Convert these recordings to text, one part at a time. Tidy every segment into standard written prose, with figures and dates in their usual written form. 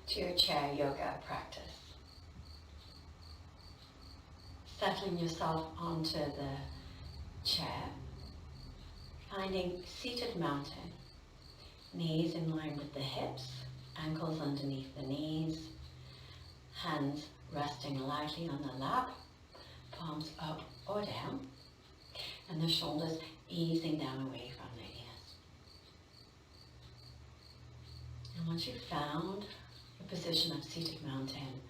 to your chair yoga practice. Settling yourself onto the chair, finding seated mountain, knees in line with the hips, ankles underneath the knees, hands resting lightly on the lap, palms up or down, and the shoulders easing down away from the ears. And once you've found your position of seated mountain,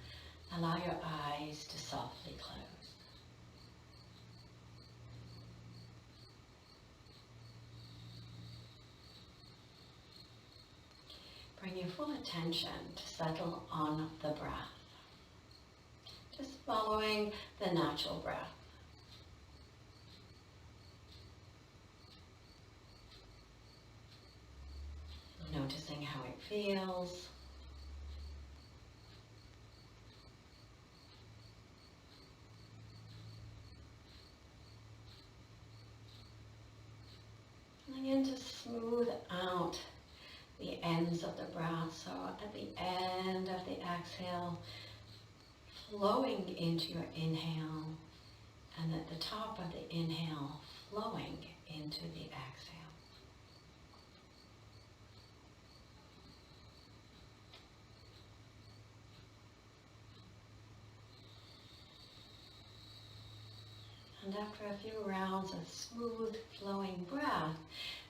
allow your eyes to softly close. Bring your full attention to settle on the breath. Just following the natural breath. Noticing how it feels. And begin to smooth out the ends of the breath, so at the end of the exhale, flowing into your inhale, and at the top of the inhale, flowing into the exhale. And after a few rounds of smooth flowing breath,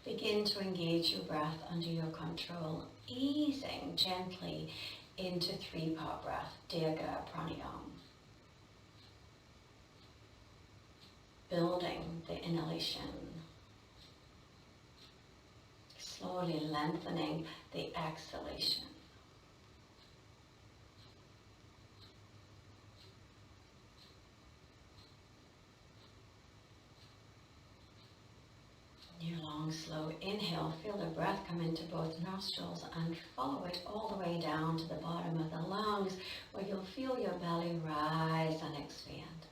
begin to engage your breath under your control, easing gently into 3-part breath, Dirga Pranayama. Building the inhalation, slowly lengthening the exhalation. Your long, slow inhale, feel the breath come into both nostrils and follow it all the way down to the bottom of the lungs, where you'll feel your belly rise and expand.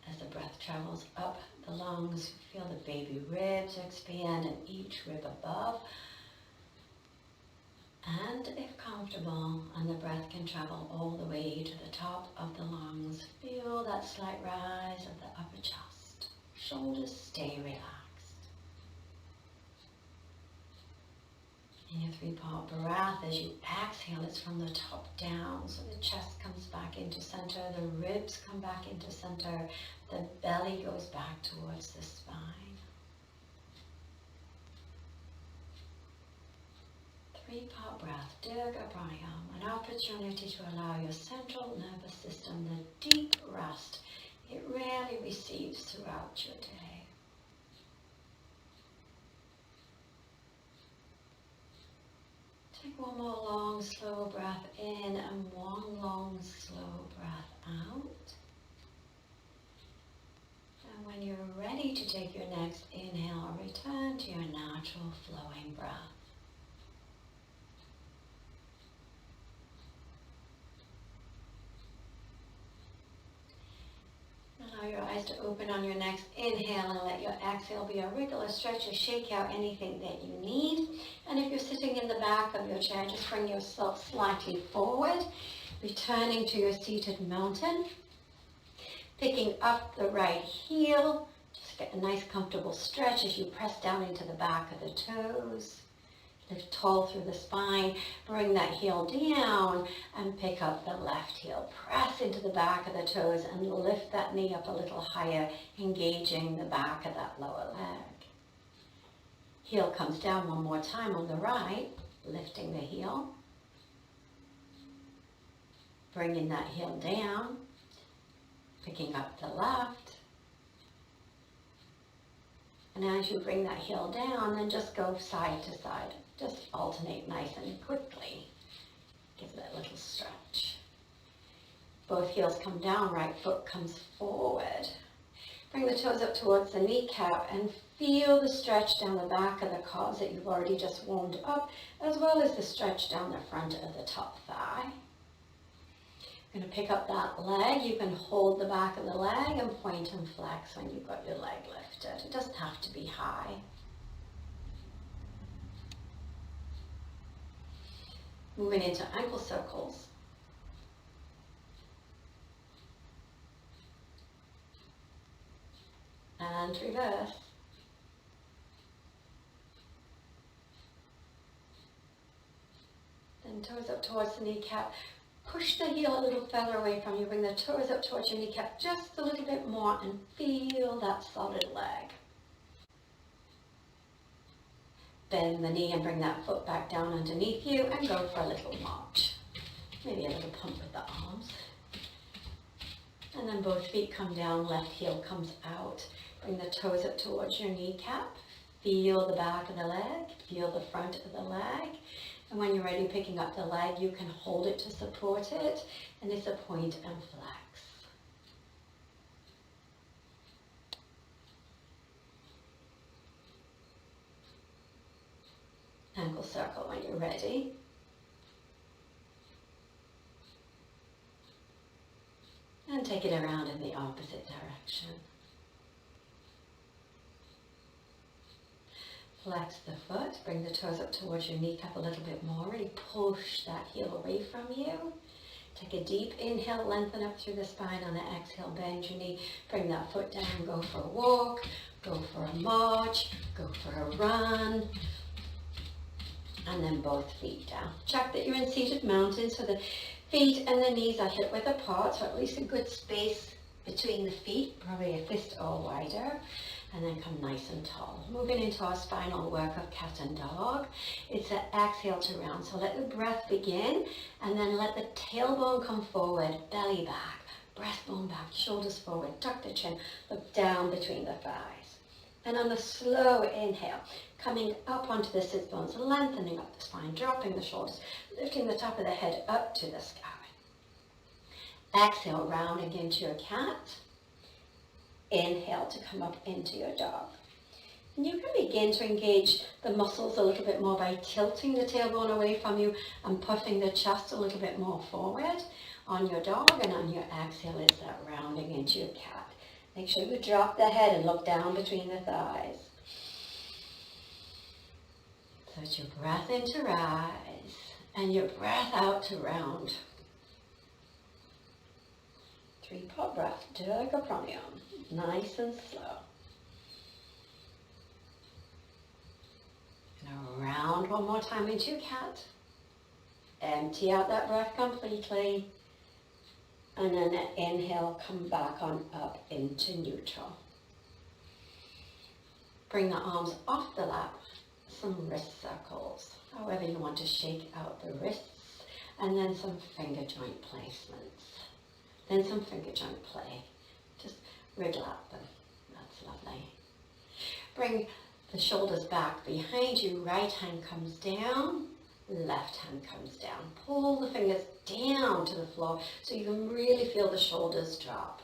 As the breath travels up the lungs, feel the baby ribs expand and each rib above. And if comfortable, and the breath can travel all the way to the top of the lungs, feel that slight rise of the upper chest. Shoulders stay relaxed. In your 3-part breath, as you exhale, it's from the top down. So the chest comes back into center, the ribs come back into center, the belly goes back towards the spine. 3-part breath, Dirga Pranayama, an opportunity to allow your central nervous system the deep rest it rarely receives throughout your day. Take one more long, slow breath in and one long, slow breath out. And when you're ready to take your next inhale, return to your natural flowing breath. Allow your eyes to open on your next inhale and let your exhale be a wriggle, a stretch, a shake out, anything that you need. And if you're sitting in the back of your chair, just bring yourself slightly forward, returning to your seated mountain. Picking up the right heel, just get a nice comfortable stretch as you press down into the back of the toes. Lift tall through the spine, bring that heel down and pick up the left heel. Press into the back of the toes and lift that knee up a little higher, engaging the back of that lower leg. Heel comes down one more time on the right, lifting the heel. Bringing that heel down, picking up the left. And as you bring that heel down, then just go side to side. Just alternate nice and quickly. Give that little stretch. Both heels come down, right foot comes forward. Bring the toes up towards the kneecap and feel the stretch down the back of the calves that you've already just warmed up, as well as the stretch down the front of the top thigh. You're going to pick up that leg. You can hold the back of the leg and point and flex when you've got your leg lifted. It doesn't have to be high. Moving into ankle circles. And reverse. Then toes up towards the kneecap. Push the heel a little further away from you. Bring the toes up towards your kneecap just a little bit more and feel that solid leg. Bend the knee and bring that foot back down underneath you and go for a little march. Maybe a little pump with the arms. And then both feet come down, left heel comes out. Bring the toes up towards your kneecap. Feel the back of the leg, feel the front of the leg. And when you're ready, picking up the leg, you can hold it to support it. And it's a point and flex. Ankle circle when you're ready. And take it around in the opposite direction. Flex the foot, bring the toes up towards your kneecap a little bit more. Really push that heel away from you. Take a deep inhale, lengthen up through the spine. On the exhale, bend your knee, bring that foot down, go for a walk, go for a march, go for a run. And then both feet down. Check that you're in seated mountain so the feet and the knees are hip width apart, so at least a good space between the feet, probably a fist or wider. And then come nice and tall. Moving into our spinal work of cat and dog. It's an exhale to round. So let the breath begin and then let the tailbone come forward, belly back, breastbone back, shoulders forward, tuck the chin, look down between the thighs. And on the slow inhale, coming up onto the sit bones, lengthening up the spine, dropping the shoulders, lifting the top of the head up to the sky. Exhale, rounding into your cat. Inhale to come up into your dog. And you can begin to engage the muscles a little bit more by tilting the tailbone away from you and puffing the chest a little bit more forward on your dog, and on your exhale is that rounding into your cat. Make sure you drop the head and look down between the thighs. So it's your breath in to rise and your breath out to round. 3-part breath, Dirga Pranayama, nice and slow. And around one more time into your cat. Empty out that breath completely. And then inhale, come back on up into neutral. Bring the arms off the lap, some wrist circles, however you want to shake out the wrists, and then some finger joint placements. Then some finger joint play. Just wriggle at them. That's lovely. Bring the shoulders back behind you. Right hand comes down. Left hand comes down. Pull the fingers down to the floor so you can really feel the shoulders drop.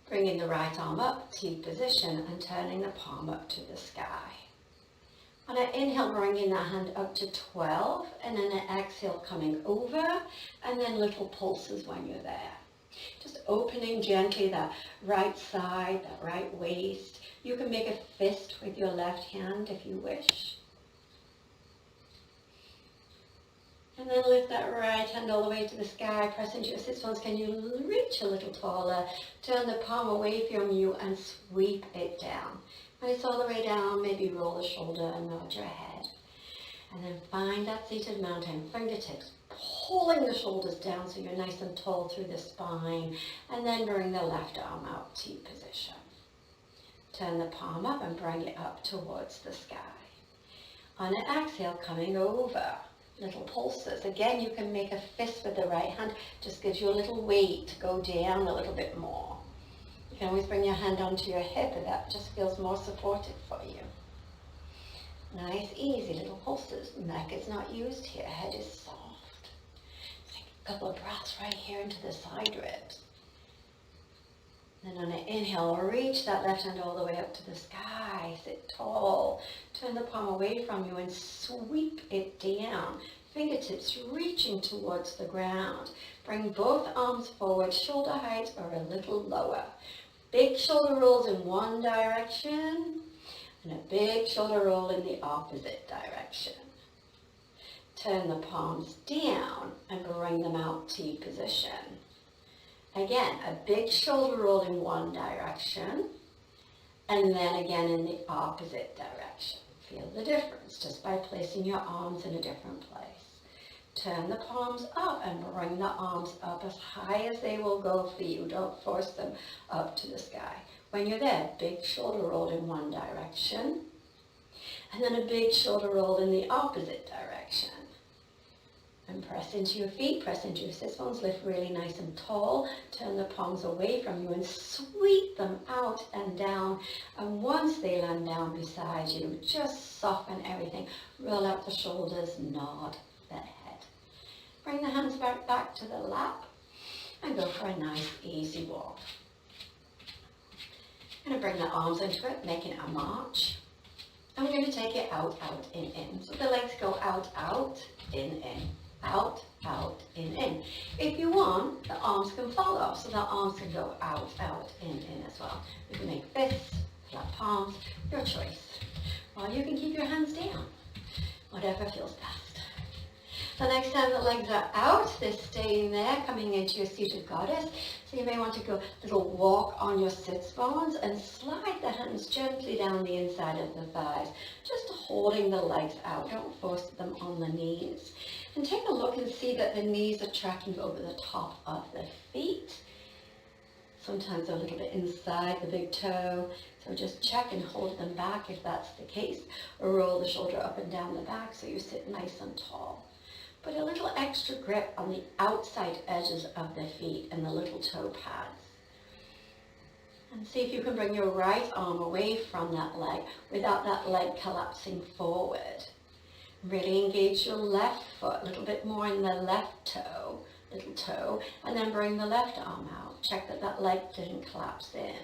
Bringing the right arm up, T position, and turning the palm up to the sky. On an inhale, bringing that hand up to 12, and then an exhale coming over, and then little pulses when you're there. Just opening gently that right side, that right waist. You can make a fist with your left hand if you wish. And then lift that right hand all the way to the sky, press into your sit bones. Can you reach a little taller? Turn the palm away from you and sweep it down. When it's all the way down, maybe roll the shoulder and nod your head. And then find that seated mountain, fingertips, pulling the shoulders down so you're nice and tall through the spine. And then bring the left arm out, T position. Turn the palm up and bring it up towards the sky. On an exhale, coming over, little pulses. Again, you can make a fist with the right hand. Just gives you a little weight to go down a little bit more. You can always bring your hand onto your hip and that just feels more supportive for you. Nice, easy little pulses. Neck is not used here. Head is soft. Take a couple of breaths right here into the side ribs. Then on an inhale, reach that left hand all the way up to the sky. Sit tall. Turn the palm away from you and sweep it down. Fingertips reaching towards the ground. Bring both arms forward, shoulder height or a little lower. Big shoulder rolls in one direction and a big shoulder roll in the opposite direction. turn the palms down and bring them out T position. Again, a big shoulder roll in one direction, and then again in the opposite direction. Feel the difference just by placing your arms in a different place. Turn the palms up and bring the arms up as high as they will go for you. Don't force them up to the sky. When you're there, big shoulder roll in one direction, and then a big shoulder roll in the opposite direction. And press into your feet, press into your sit bones, lift really nice and tall, turn the palms away from you and sweep them out and down. And once they land down beside you, just soften everything. Roll out the shoulders, nod the head. Bring the hands back to the lap and go for a nice easy walk. I'm going to bring the arms into it, making a march. And we're going to take it out, out, in. So the legs go out, out, in. Out, out, in. If you want, the arms can follow, so the arms can go out, out, in as well. You can make fists, flat palms, your choice. Or you can keep your hands down, whatever feels best. The next time the legs are out, they're staying there, coming into your seated goddess. So you may want to go a little walk on your sits bones and slide the hands gently down the inside of the thighs, just holding the legs out. Don't force them on the knees. And take a look and see that the knees are tracking over the top of the feet. Sometimes they're a little bit inside the big toe. So just check and hold them back if that's the case. Or roll the shoulder up and down the back so you sit nice and tall. Put a little extra grip on the outside edges of the feet and the little toe pads. And see if you can bring your right arm away from that leg without that leg collapsing forward. Really engage your left foot, a little bit more in the left toe, little toe, and then bring the left arm out. Check that that leg didn't collapse in.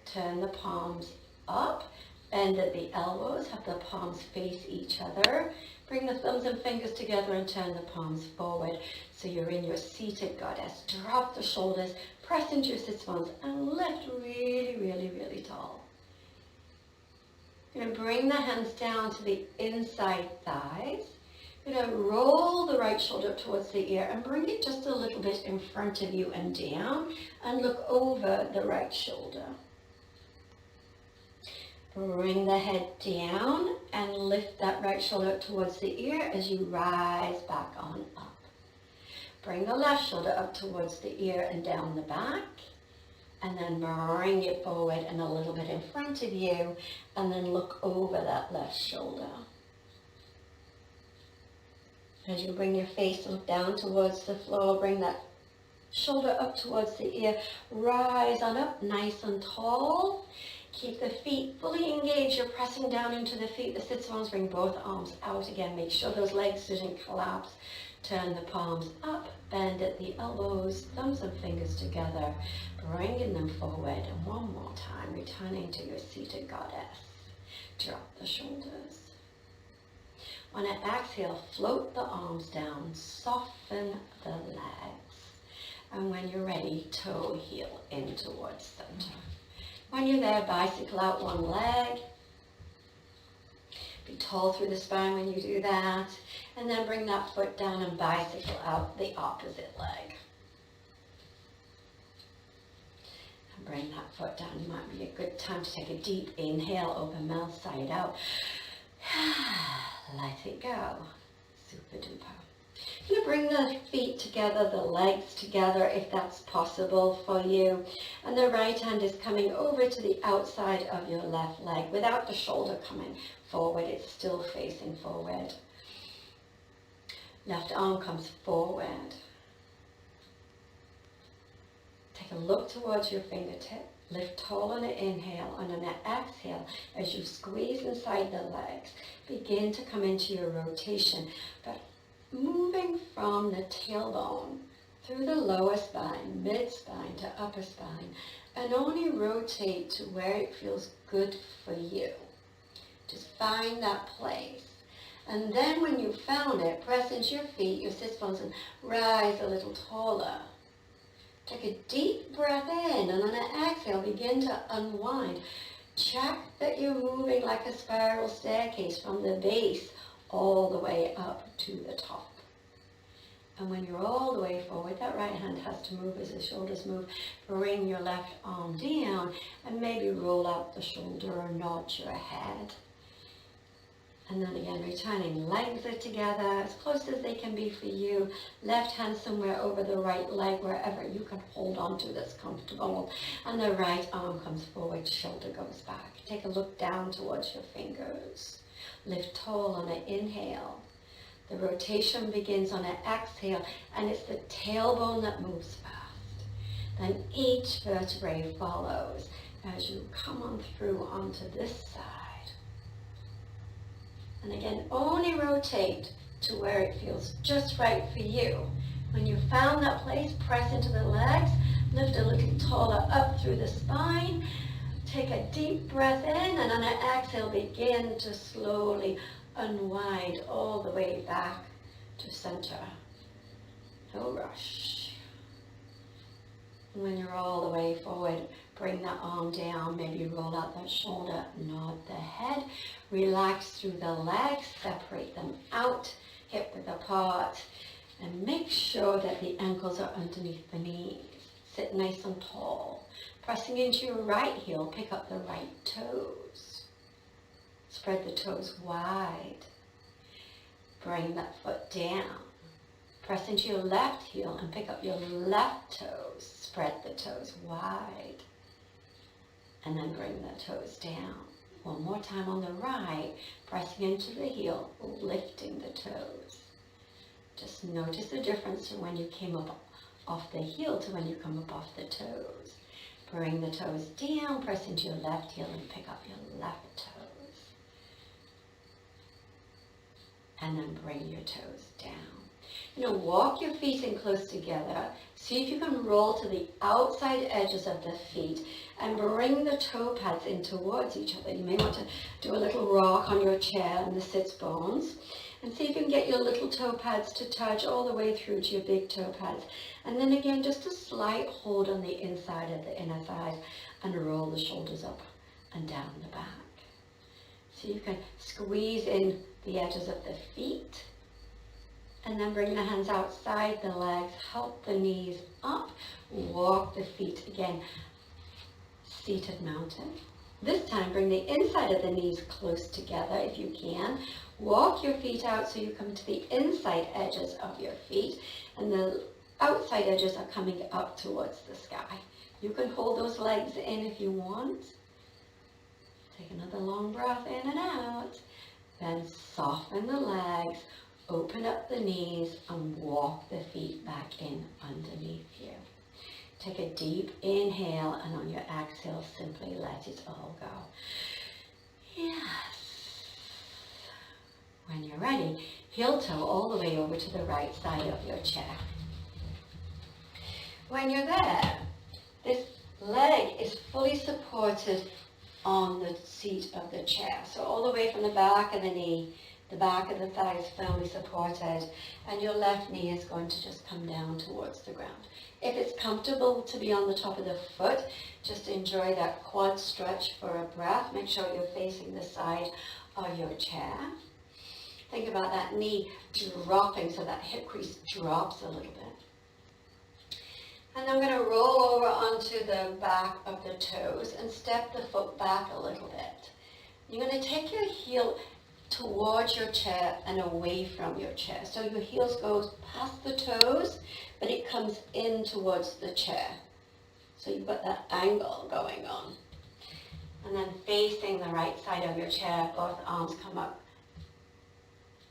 Turn the palms up, bend at the elbows, have the palms face each other. Bring the thumbs and fingers together and turn the palms forward so you're in your seated goddess. Drop the shoulders, press into your sit bones, and lift really, really, really tall. You're going to bring the hands down to the inside thighs. You're going to roll the right shoulder towards the ear and bring it just a little bit in front of you and down, and look over the right shoulder. Bring the head down and lift that right shoulder towards the ear as you rise back on up. Bring the left shoulder up towards the ear and down the back. And then bring it forward and a little bit in front of you, and then look over that left shoulder. As you bring your face down towards the floor, bring that shoulder up towards the ear, rise on up nice and tall. Keep the feet fully engaged. You're pressing down into the feet. The sit bones, bring both arms out again. Make sure those legs didn't collapse. Turn the palms up, bend at the elbows, thumbs and fingers together, bringing them forward. And one more time, returning to your seated goddess. Drop the shoulders. On an exhale, float the arms down, soften the legs. And when you're ready, toe heel in towards center. When you're there, bicycle out one leg. Be tall through the spine when you do that. And then bring that foot down and bicycle out the opposite leg. And bring that foot down. It might be a good time to take a deep inhale, open mouth, side out. Let it go. Super duper. You're going to bring the feet together, the legs together if that's possible for you. And the right hand is coming over to the outside of your left leg without the shoulder coming forward. It's still facing forward. Left arm comes forward. Take a look towards your fingertip. Lift tall on an inhale. On an exhale, as you squeeze inside the legs, begin to come into your rotation. But moving from the tailbone through the lower spine, mid-spine to upper spine, and only rotate to where it feels good for you. Just find that place. And then when you've found it, press into your feet, your sit bones, and rise a little taller. Take a deep breath in, and on an exhale, begin to unwind. Check that you're moving like a spiral staircase from the base all the way up to the top. And when you're all the way forward, that right hand has to move as the shoulders move. Bring your left arm down and maybe roll out the shoulder or nod your head. And then again, returning, legs are together as close as they can be for you. Left hand somewhere over the right leg, wherever you can hold on to that's comfortable. And the right arm comes forward, shoulder goes back. Take a look down towards your fingers. Lift tall on an inhale. The rotation begins on an exhale, and it's the tailbone that moves fast. Then each vertebrae follows as you come on through onto this side. And again, only rotate to where it feels just right for you. When you found that place, press into the legs, lift a little taller up through the spine. Take a deep breath in, and on an exhale, begin to slowly unwind all the way back to center. No rush. When you're all the way forward, bring that arm down, maybe roll out that shoulder, nod the head, relax through the legs, separate them out, hip width apart, and make sure that the ankles are underneath the knees. Sit nice and tall. Pressing into your right heel, pick up the right toes. Spread the toes wide. Bring that foot down. Press into your left heel and pick up your left toes. Spread the toes wide. And then bring the toes down. One more time on the right, pressing into the heel, lifting the toes. Just notice the difference from when you came up off the heel to when you come up off the toes. Bring the toes down, press into your left heel and pick up your left toes. And then bring your toes down. Walk your feet in close together. See if you can roll to the outside edges of the feet and bring the toe pads in towards each other. You may want to do a little rock on your chair and the sits bones. And see if you can get your little toe pads to touch all the way through to your big toe pads. And then again, just a slight hold on the inside of the inner thighs and roll the shoulders up and down the back. So you can squeeze in the edges of the feet. And then bring the hands outside the legs, help the knees up, walk the feet again, seated mountain. This time bring the inside of the knees close together if you can. Walk your feet out so you come to the inside edges of your feet and the outside edges are coming up towards the sky. You can hold those legs in if you want. Take another long breath in and out. Then soften the legs. Open up the knees and walk the feet back in underneath you. Take a deep inhale and on your exhale, simply let it all go. Yes. When you're ready, heel toe all the way over to the right side of your chair. When you're there, this leg is fully supported on the seat of the chair. So all the way from the back of the knee, the back of the thigh is firmly supported, and your left knee is going to just come down towards the ground. If it's comfortable to be on the top of the foot, just enjoy that quad stretch for a breath. Make sure you're facing the side of your chair. Think about that knee dropping so that hip crease drops a little bit. And I'm going to roll over onto the back of the toes and step the foot back a little bit. You're going to take your heel towards your chair and away from your chair. So your heels goes past the toes, but it comes in towards the chair. So you've got that angle going on. And then facing the right side of your chair, both arms come up.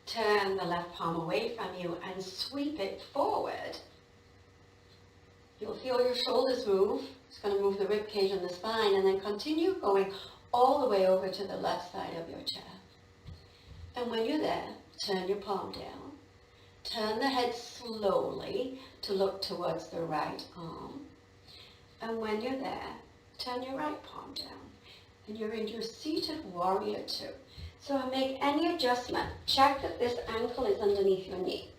Turn the left palm away from you and sweep it forward. You'll feel your shoulders move. It's going to move the rib cage and the spine, and then continue going all the way over to the left side of your chair. And when you're there, turn your palm down. Turn the head slowly to look towards the right arm. And when you're there, turn your right palm down. And you're in your seated warrior two. So make any adjustment. Check that this ankle is underneath your knee.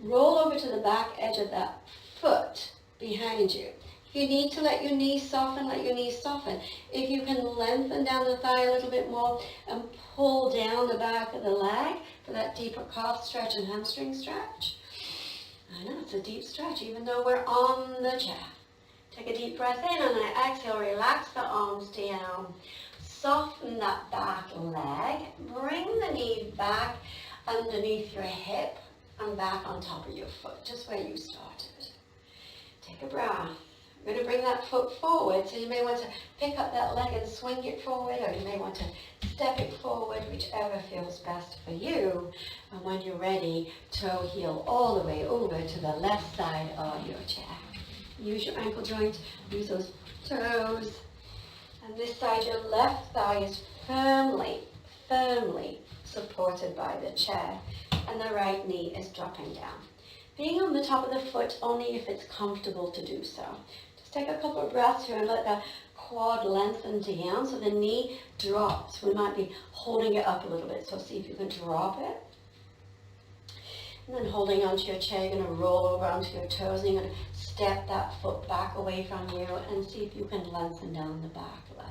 Roll over to the back edge of that foot behind you. If you need to let your knees soften, let your knees soften. If you can lengthen down the thigh a little bit more and pull down the back of the leg for that deeper calf stretch and hamstring stretch. I know it's a deep stretch even though we're on the chair. Take a deep breath in and then exhale, relax the arms down. Soften that back leg. Bring the knee back underneath your hip and back on top of your foot, just where you started. Take a breath. You're going to bring that foot forward, so you may want to pick up that leg and swing it forward, or you may want to step it forward, whichever feels best for you. And when you're ready, toe heel all the way over to the left side of your chair. Use your ankle joint, use those toes. And this side, your left thigh is firmly supported by the chair, and the right knee is dropping down. Being on the top of the foot only if it's comfortable to do so. Just take a couple of breaths here and let that quad lengthen down so the knee drops. We might be holding it up a little bit, so see if you can drop it. And then holding onto your chair, you're going to roll over onto your toes, and you're going to step that foot back away from you and see if you can lengthen down the back leg.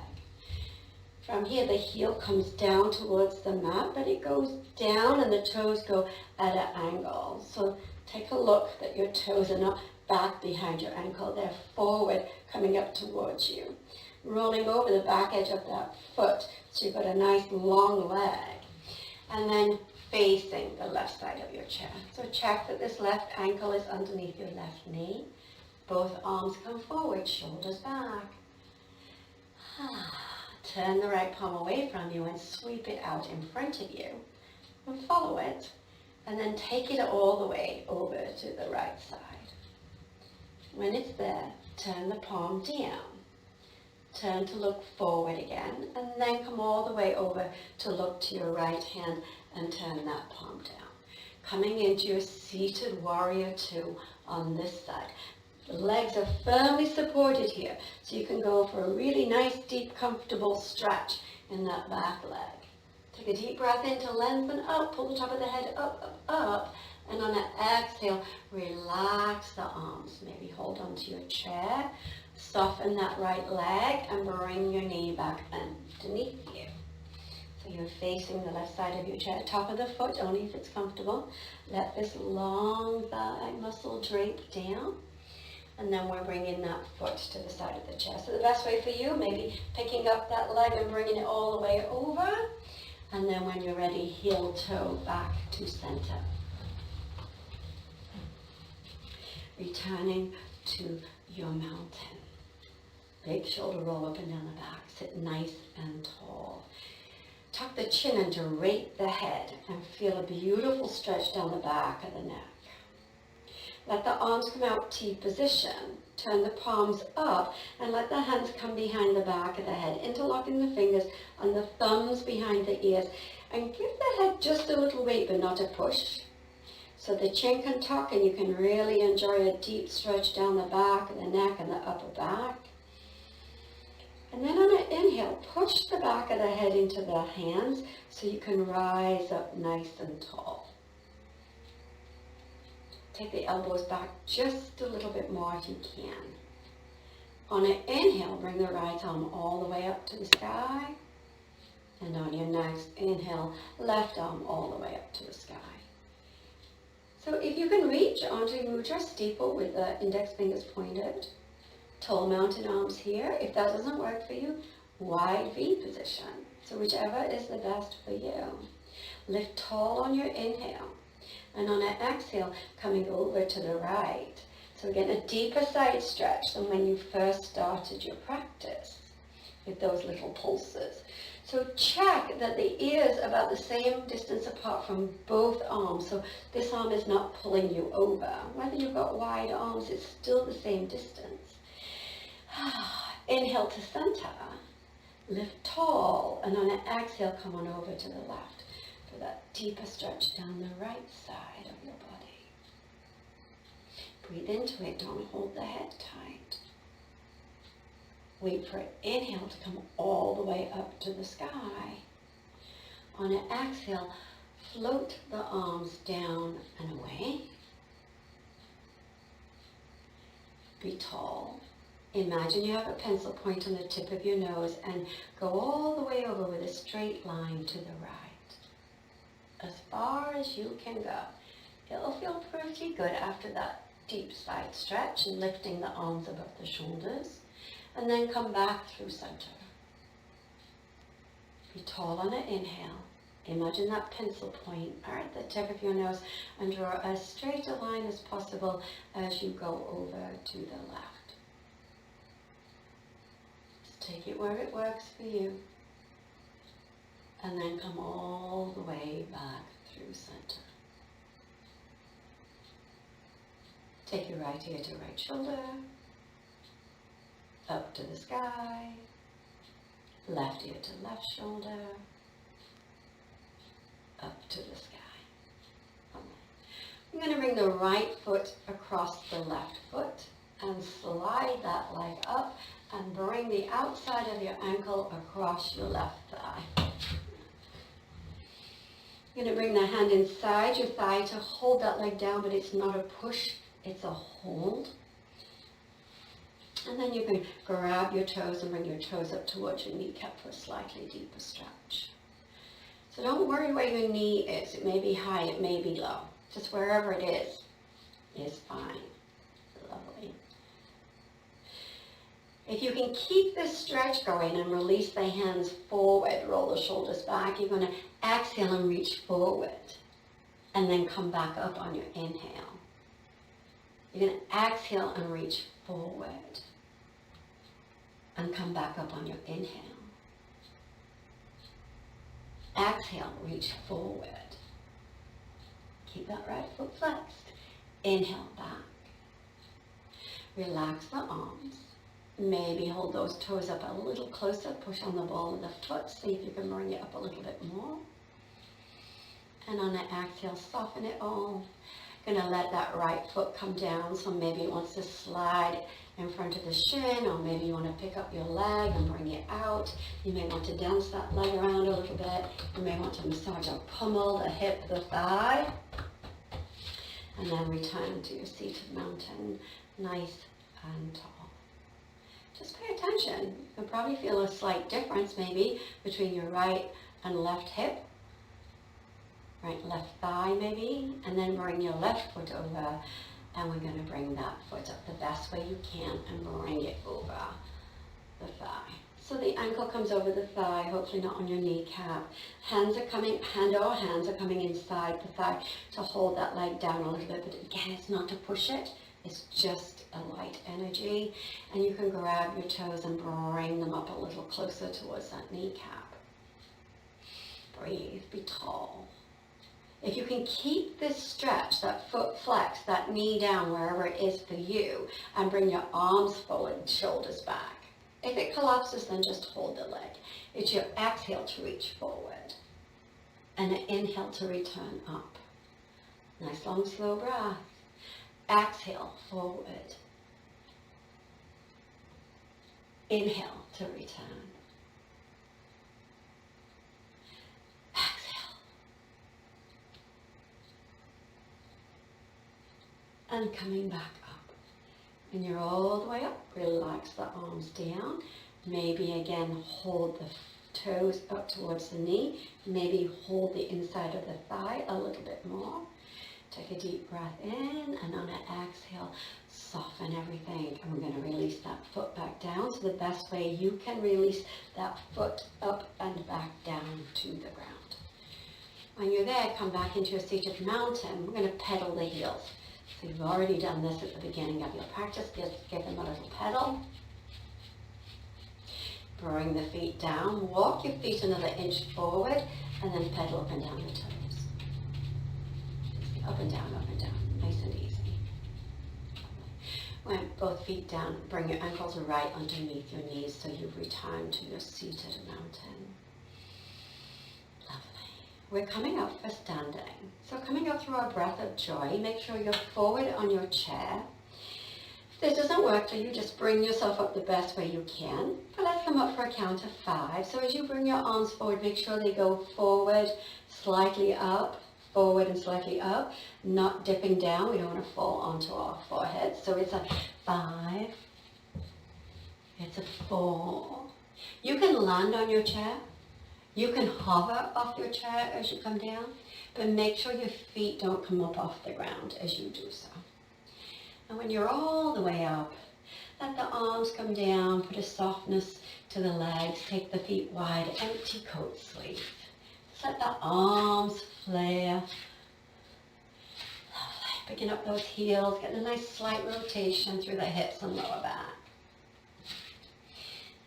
From here, the heel comes down towards the mat, but it goes down and the toes go at an angle. So take a look that your toes are not back behind your ankle. They're forward, coming up towards you. Rolling over the back edge of that foot, so you've got a nice long leg. And then facing the left side of your chair. So check that this left ankle is underneath your left knee. Both arms come forward, shoulders back. Turn the right palm away from you and sweep it out in front of you. And follow it. And then take it all the way over to the right side. When it's there, turn the palm down. Turn to look forward again, and then come all the way over to look to your right hand and turn that palm down. Coming into your seated warrior two on this side. The legs are firmly supported here, so you can go for a really nice, deep, comfortable stretch in that back leg. Take a deep breath in to lengthen up, pull the top of the head up, up, up, and on an exhale, relax the arms. Maybe hold onto your chair, soften that right leg, and bring your knee back underneath you. So you're facing the left side of your chair, top of the foot, only if it's comfortable. Let this long thigh muscle drape down. And then we're bringing that foot to the side of the chair. So the best way for you, maybe picking up that leg and bringing it all the way over. And then when you're ready, heel toe back to center. Returning to your mountain. Big shoulder roll up and down the back. Sit nice and tall. Tuck the chin and drape the head and feel a beautiful stretch down the back of the neck. Let the arms come out T position. Turn the palms up and let the hands come behind the back of the head, interlocking the fingers and the thumbs behind the ears. And give the head just a little weight, but not a push. So the chin can tuck and you can really enjoy a deep stretch down the back of the neck and the upper back. And then on an inhale, push the back of the head into the hands so you can rise up nice and tall. Take the elbows back just a little bit more if you can. On an inhale, bring the right arm all the way up to the sky. And on your next inhale, left arm all the way up to the sky. So if you can reach onto mudra steeple with the index fingers pointed, tall mountain arms here. If that doesn't work for you, wide V position. So whichever is the best for you. Lift tall on your inhale. And on an exhale, coming over to the right. So again, a deeper side stretch than when you first started your practice with those little pulses. So check that the ears are about the same distance apart from both arms. So this arm is not pulling you over. Whether you've got wide arms, it's still the same distance. Inhale to center. Lift tall. And on an exhale, come on over to the left. That deeper stretch down the right side of your body. Breathe into it, don't hold the head tight. Wait for an inhale to come all the way up to the sky. On an exhale, float the arms down and away. Be tall. Imagine you have a pencil point on the tip of your nose and go all the way over with a straight line to the right. As far as you can go. It'll feel pretty good after that deep side stretch and lifting the arms above the shoulders. And then come back through center. Be tall on an inhale. Imagine that pencil point at the tip of your nose and draw as straight a line as possible as you go over to the left. Take it where it works for you. And then come all the way back through center. Take your right ear to right shoulder. Up to the sky. Left ear to left shoulder. Up to the sky. Okay. I'm going to bring the right foot across the left foot and slide that leg up. And bring the outside of your ankle across your left thigh. You're going to bring the hand inside your thigh to hold that leg down, but it's not a push, it's a hold. And then you can grab your toes and bring your toes up towards your kneecap for a slightly deeper stretch. So don't worry where your knee is. It may be high, it may be low. Just wherever it is fine. Lovely. If you can keep this stretch going and release the hands forward, roll the shoulders back, you're going to exhale and reach forward. And then come back up on your inhale. You're going to exhale and reach forward. And come back up on your inhale. Exhale, reach forward. Keep that right foot flexed. Inhale back. Relax the arms. Maybe hold those toes up a little closer. Push on the ball of the foot. See if you can bring it up a little bit more. And on an exhale, soften it all. Going to let that right foot come down. So maybe it wants to slide in front of the shin, or maybe you want to pick up your leg and bring it out. You may want to dance that leg around a little bit. You may want to massage or pummel the hip, the thigh. And then return to your seated mountain, nice and tall. Just pay attention. You'll probably feel a slight difference maybe between your right and left hip. Right, left thigh maybe. And then bring your left foot over. And we're going to bring that foot up the best way you can and bring it over the thigh. So the ankle comes over the thigh, hopefully not on your kneecap. Hands are coming inside the thigh to hold that leg down a little bit. But again, it's not to push it. It's just a light energy. And you can grab your toes and bring them up a little closer towards that kneecap. Breathe, be tall. If you can keep this stretch, that foot flex, that knee down wherever it is for you, and bring your arms forward, shoulders back. If it collapses, then just hold the leg. It's your exhale to reach forward. And an inhale to return up. Nice long slow breath. Exhale, forward. Inhale to return. Exhale. And coming back up. When you're all the way up, relax the arms down. Maybe again hold the toes up towards the knee. Maybe hold the inside of the thigh a little bit more. Take a deep breath in, and on an exhale, soften everything. And we're going to release that foot back down. So the best way you can release that foot up and back down to the ground. When you're there, come back into a seated mountain. We're going to pedal the heels. So you've already done this at the beginning of your practice. Just give them a little pedal. Bring the feet down. Walk your feet another inch forward, and then pedal up and down the toes. Up and down, nice and easy. When both feet down, bring your ankles right underneath your knees so you've returned to your seated mountain. Lovely. We're coming up for standing. So coming up through our breath of joy, make sure you're forward on your chair. If this doesn't work for you, just bring yourself up the best way you can. But let's come up for a count of 5. So as you bring your arms forward, make sure they go forward, slightly up, forward and slightly up, not dipping down. We don't want to fall onto our forehead. So it's a 5, It's a 4. You can land on your chair. You can hover off your chair as you come down, but make sure your feet don't come up off the ground as you do so. And when you're all the way up, let the arms come down, put a softness to the legs, take the feet wide, empty coat sleeve. Just let the arms flare. Lovely. Picking up those heels, getting a nice slight rotation through the hips and lower back.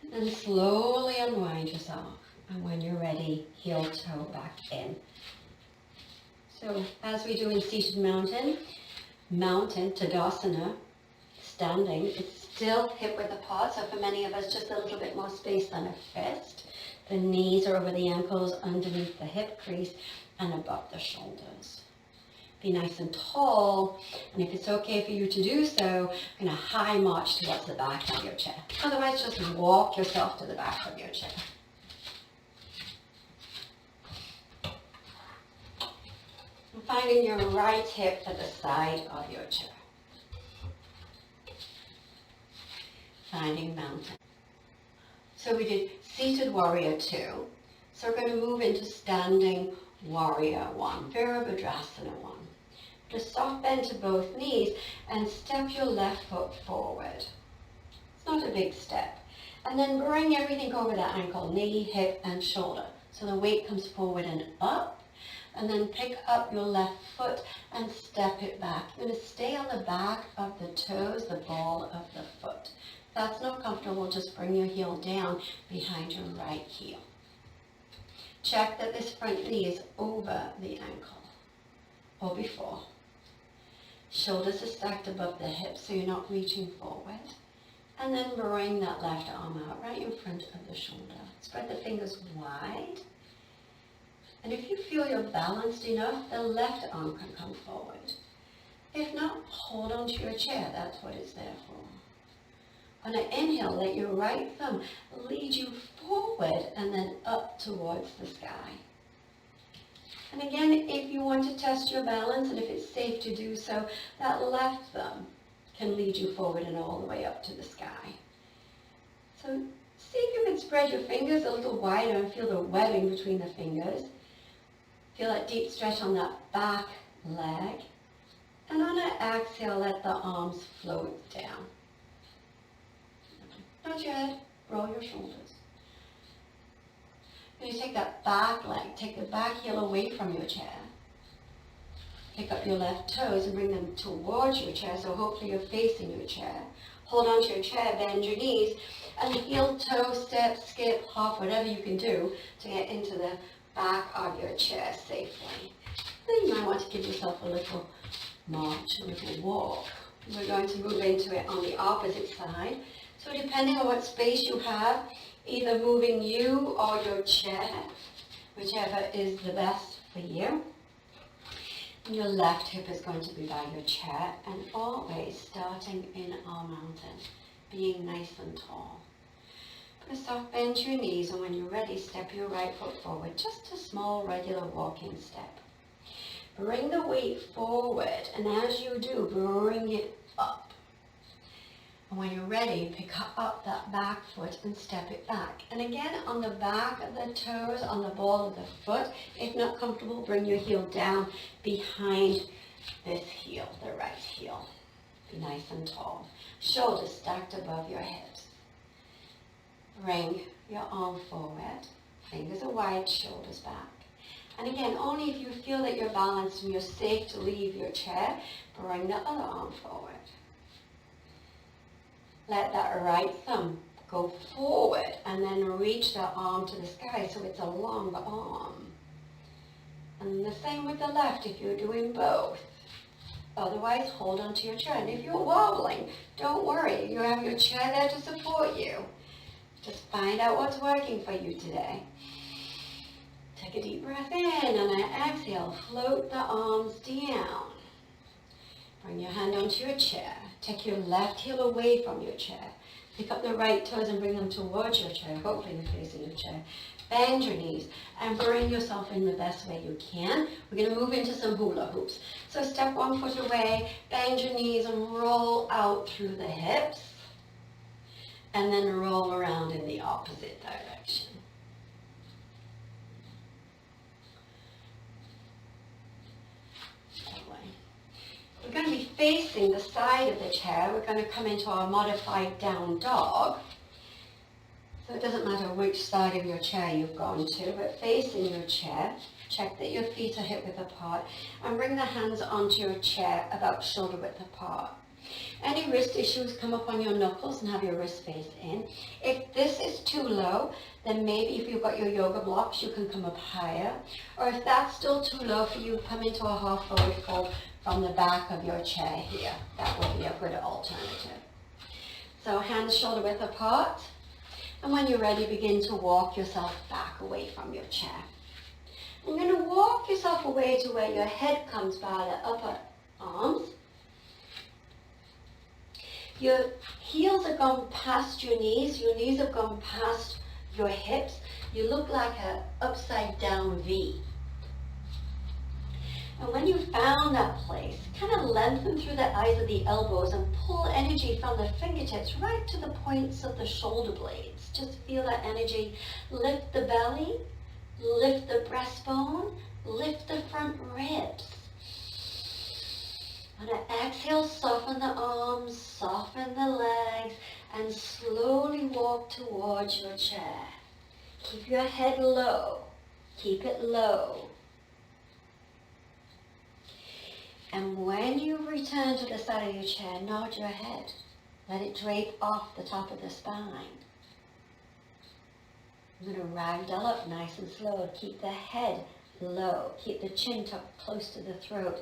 And then slowly unwind yourself. And when you're ready, heel toe back in. So as we do in seated mountain, Tadasana, standing, it's still hip width apart. So for many of us, just a little bit more space than a fist. The knees are over the ankles, underneath the hip crease, and above the shoulders. Be nice and tall, and if it's okay for you to do so, I'm going to high march towards the back of your chair. Otherwise, just walk yourself to the back of your chair. And finding your right hip to the side of your chair. Finding mountain. So we did seated warrior 2. So we're going to move into standing warrior 1, Virabhadrasana 1. Just soft bend to both knees and step your left foot forward. It's not a big step. And then bring everything over the ankle, knee, hip, and shoulder. So the weight comes forward and up. And then pick up your left foot and step it back. You're going to stay on the back of the toes, the ball of the foot. If that's not comfortable, just bring your heel down behind your right heel. Check that this front knee is over the ankle or before. Shoulders are stacked above the hips so you're not reaching forward. And then bring that left arm out right in front of the shoulder. Spread the fingers wide. And if you feel you're balanced enough, the left arm can come forward. If not, hold on to your chair. That's what it's there for. On an inhale, let your right thumb lead you forward and then up towards the sky. And again, if you want to test your balance and if it's safe to do so, that left thumb can lead you forward and all the way up to the sky. So see if you can spread your fingers a little wider and feel the webbing between the fingers. Feel that deep stretch on that back leg. And on an exhale, let the arms float down. Nod your head, roll your shoulders. Then you take that back leg, take the back heel away from your chair. Pick up your left toes and bring them towards your chair, so hopefully you're facing your chair. Hold on to your chair, bend your knees, and heel, toe, step, skip, hop, whatever you can do to get into the back of your chair safely. Then you might want to give yourself a little march, a little walk. We're going to move into it on the opposite side. So depending on what space you have, either moving you or your chair, whichever is the best for you. And your left hip is going to be by your chair, and always starting in our mountain, being nice and tall. Put a soft bend to your knees, and when you're ready, step your right foot forward, just a small regular walking step. Bring the weight forward, and as you do, bring it up. And when you're ready, pick up that back foot and step it back. And again, on the back of the toes, on the ball of the foot, if not comfortable, bring your heel down behind this heel, the right heel. Be nice and tall. Shoulders stacked above your hips. Bring your arm forward. Fingers are wide, shoulders back. And again, only if you feel that you're balanced and you're safe to leave your chair, bring the other arm forward. Let that right thumb go forward and then reach that arm to the sky so it's a long arm. And the same with the left if you're doing both. Otherwise, hold on to your chair. And if you're wobbling, don't worry. You have your chair there to support you. Just find out what's working for you today. Take a deep breath in, and an exhale. Float the arms down. Bring your hand onto your chair. Take your left heel away from your chair. Pick up the right toes and bring them towards your chair. Hopefully you're facing your chair. Bend your knees and bring yourself in the best way you can. We're going to move into some hula hoops. So step one foot away, bend your knees and roll out through the hips. and then roll around in the opposite direction. We're going to be facing the side of the chair. We're going to come into our modified down dog. So it doesn't matter which side of your chair you've gone to, but facing your chair, check that your feet are hip width apart, and bring the hands onto your chair about shoulder width apart. Any wrist issues, come up on your knuckles and have your wrist face in. If this is too low, then maybe if you've got your yoga blocks, you can come up higher. Or if that's still too low for you, come into a half forward fold from the back of your chair here. That would be a good alternative. So hands shoulder width apart. And when you're ready, begin to walk yourself back away from your chair. You're going to walk yourself away to where your head comes by the upper arms. Your heels have gone past your knees have gone past your hips. You look like an upside down V. And when you found that place, kind of lengthen through the eyes of the elbows and pull energy from the fingertips right to the points of the shoulder blades. Just feel that energy. Lift the belly, lift the breastbone, lift the front ribs. On an exhale, soften the arms, soften the legs, and slowly walk towards your chair. Keep your head low. Keep it low. And when you return to the side of your chair, nod your head. Let it drape off the top of the spine. I'm going to ragdoll up nice and slow. Keep the head low. Keep the chin tucked close to the throat.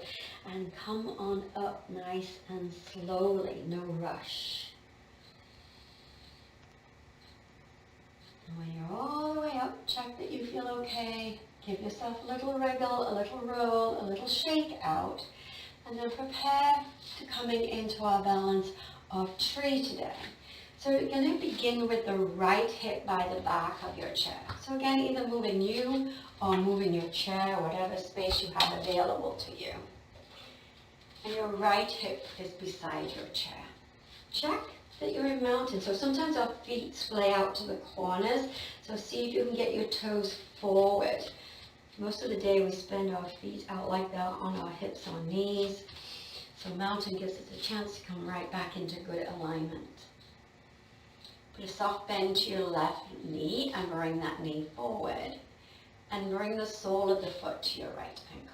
And come on up nice and slowly. No rush. And when you're all the way up, check that you feel okay. Give yourself a little wriggle, a little roll, a little shake out. And then prepare to coming into our balance of tree today. So we're going to begin with the right hip by the back of your chair. So again, either moving you or moving your chair, whatever space you have available to you. And your right hip is beside your chair. Check that you're in mountain. So sometimes our feet splay out to the corners. So see if you can get your toes forward. Most of the day we spend our feet out like that on our hips or knees. So mountain gives us a chance to come right back into good alignment. Put a soft bend to your left knee and bring that knee forward. And bring the sole of the foot to your right ankle.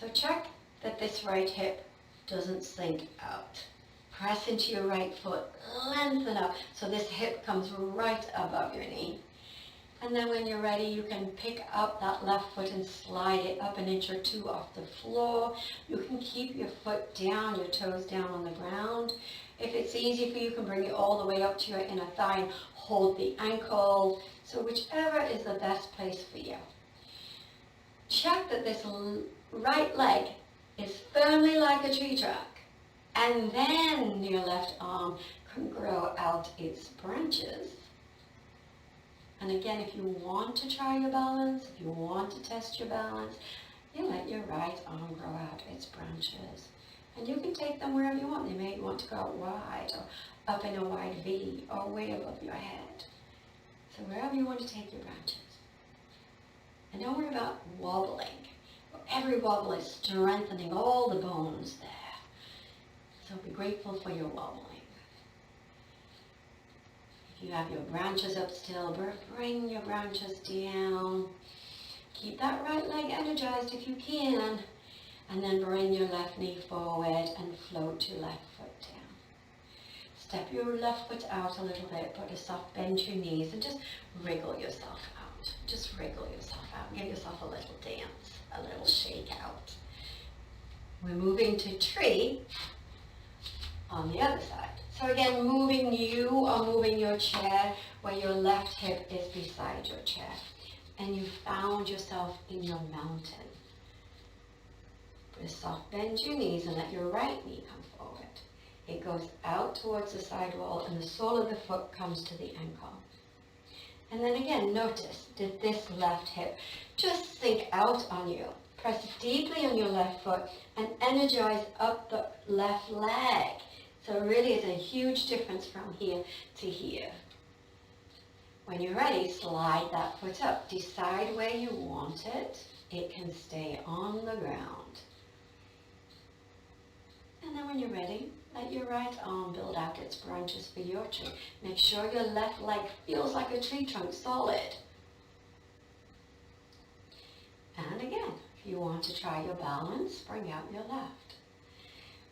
So check that this right hip doesn't sink out. Press into your right foot, lengthen up so this hip comes right above your knee. And then when you're ready, you can pick up that left foot and slide it up an inch or two off the floor. You can keep your foot down, your toes down on the ground. If it's easy for you, you can bring it all the way up to your inner thigh and hold the ankle. So whichever is the best place for you. Check that this right leg is firmly like a tree trunk. And then your left arm can grow out its branches. And again, if you want to try your balance, if you want to test your balance, you let your right arm grow out its branches. And you can take them wherever you want. They may want to go out wide or up in a wide V or way above your head. So wherever you want to take your branches. And don't worry about wobbling. Every wobble is strengthening all the bones there. So be grateful for your wobbling. If you have your branches up still, bring your branches down. Keep that right leg energized if you can. And then bring your left knee forward and float your left foot down. Step your left foot out a little bit, put a soft bend to your knees and just wriggle yourself out. Just wriggle yourself out. Give yourself a little dance, a little shake out. We're moving to tree on the other side. So again, moving you or moving your chair where your left hip is beside your chair. And you found yourself in your mountain. Put a soft bend to your knees and let your right knee come forward. It goes out towards the side wall and the sole of the foot comes to the ankle. And then again, notice, did this left hip just sink out on you? Press deeply on your left foot and energize up the left leg. So it really is a huge difference from here to here. When you're ready, slide that foot up. Decide where you want it. It can stay on the ground. And then when you're ready, let your right arm build out its branches for your tree. Make sure your left leg feels like a tree trunk, solid. And again, if you want to try your balance, bring out your left.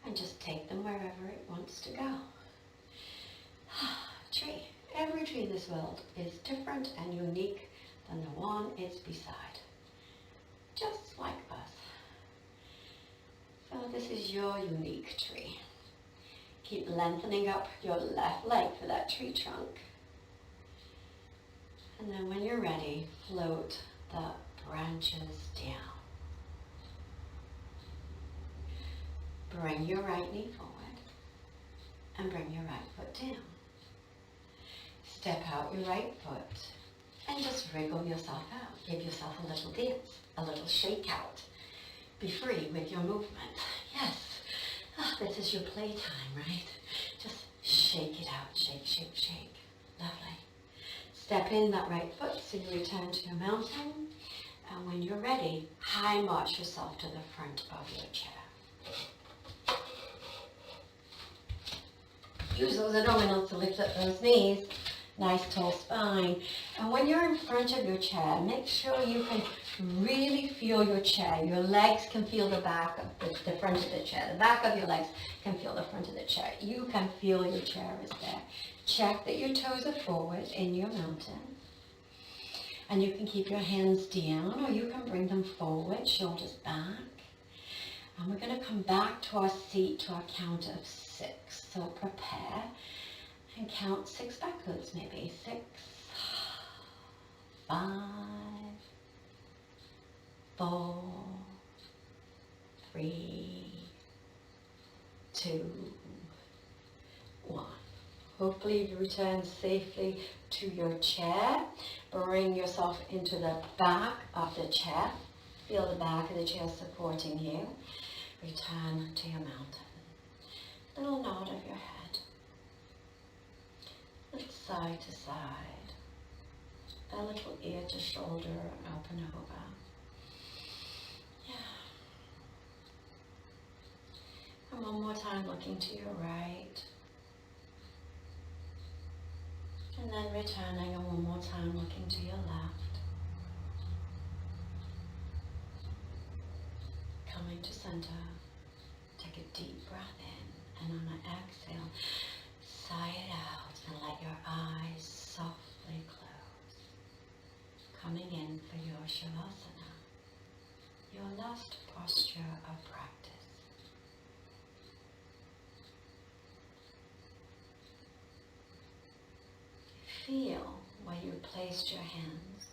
And just take them wherever it wants to go. Tree. Every tree in this world is different and unique than the one it's beside. Just like us. So this is your unique tree. Keep lengthening up your left leg for that tree trunk. And then when you're ready, float the branches down. Bring your right knee forward and bring your right foot down. Step out your right foot and just wriggle yourself out. Give yourself a little dance, a little shake out. Be free with your movement. Yes, this is your playtime, right? Just shake it out, shake, shake, shake. Lovely. Step in that right foot so you return to your mountain. And when you're ready, high march yourself to the front of your chair. Use those abdominals to lift up those knees. Nice tall spine. And when you're in front of your chair, make sure you can really feel your chair. Your legs can feel the back of the front of the chair. The back of your legs can feel the front of the chair. You can feel your chair is there. Check that your toes are forward in your mountain. And you can keep your hands down or you can bring them forward, shoulders back. And we're going to come back to our seat to our count of 6. So prepare. And count 6 backwards, maybe. 6, 5, 4, 3, 2, 1. Hopefully you return safely to your chair. Bring yourself into the back of the chair. Feel the back of the chair supporting you. Return to your mountain. Little nod of your head. Side to side, a little ear to shoulder, up and over. Yeah. And one more time, looking to your right. And then returning, and one more time, looking to your left. Coming to center. Take a deep breath in, and on an exhale, sigh it out. And let your eyes softly close. Coming in for your Shavasana, your last posture of practice. Feel where you placed your hands.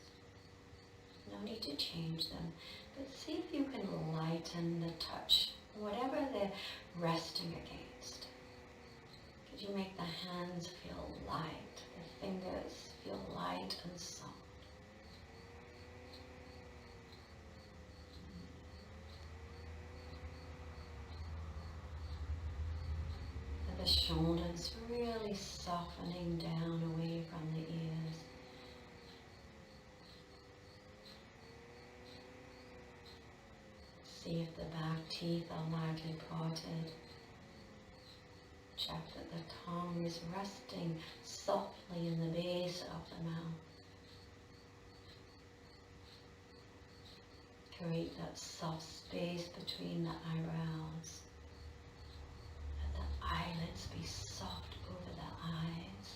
No need to change them, but see if you can lighten the touch, whatever they're resting against. Could you make the hands feel light, the fingers feel light and soft? The shoulders really softening down away from the ears. See if the back teeth are lightly parted. Check that the tongue is resting softly in the base of the mouth. Create that soft space between the eyebrows. Let the eyelids be soft over the eyes.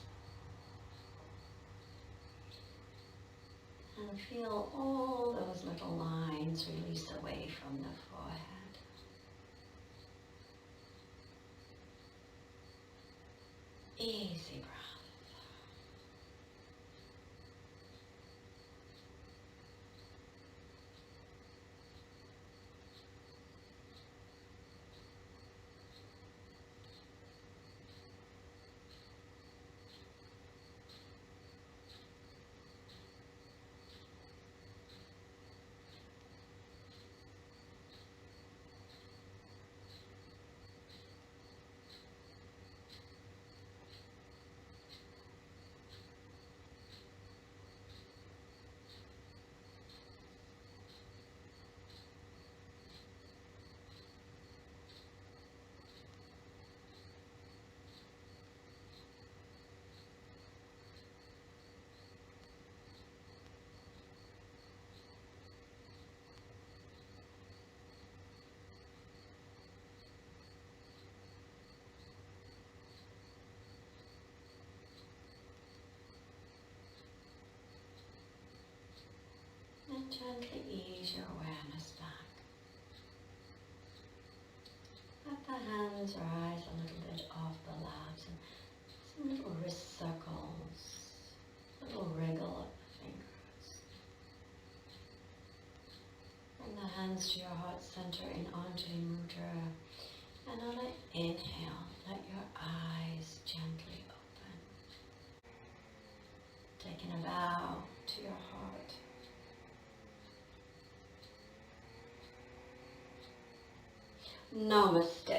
And feel all those little lines release away from the forehead. Easy breath. Gently ease your awareness back. Let the hands rise a little bit off the laps and some little wrist circles, a little wriggle of the fingers. Bring the hands to your heart center in Anjali Mudra, and on an inhale, let your eyes gently open. Taking a bow to your heart. Namaste.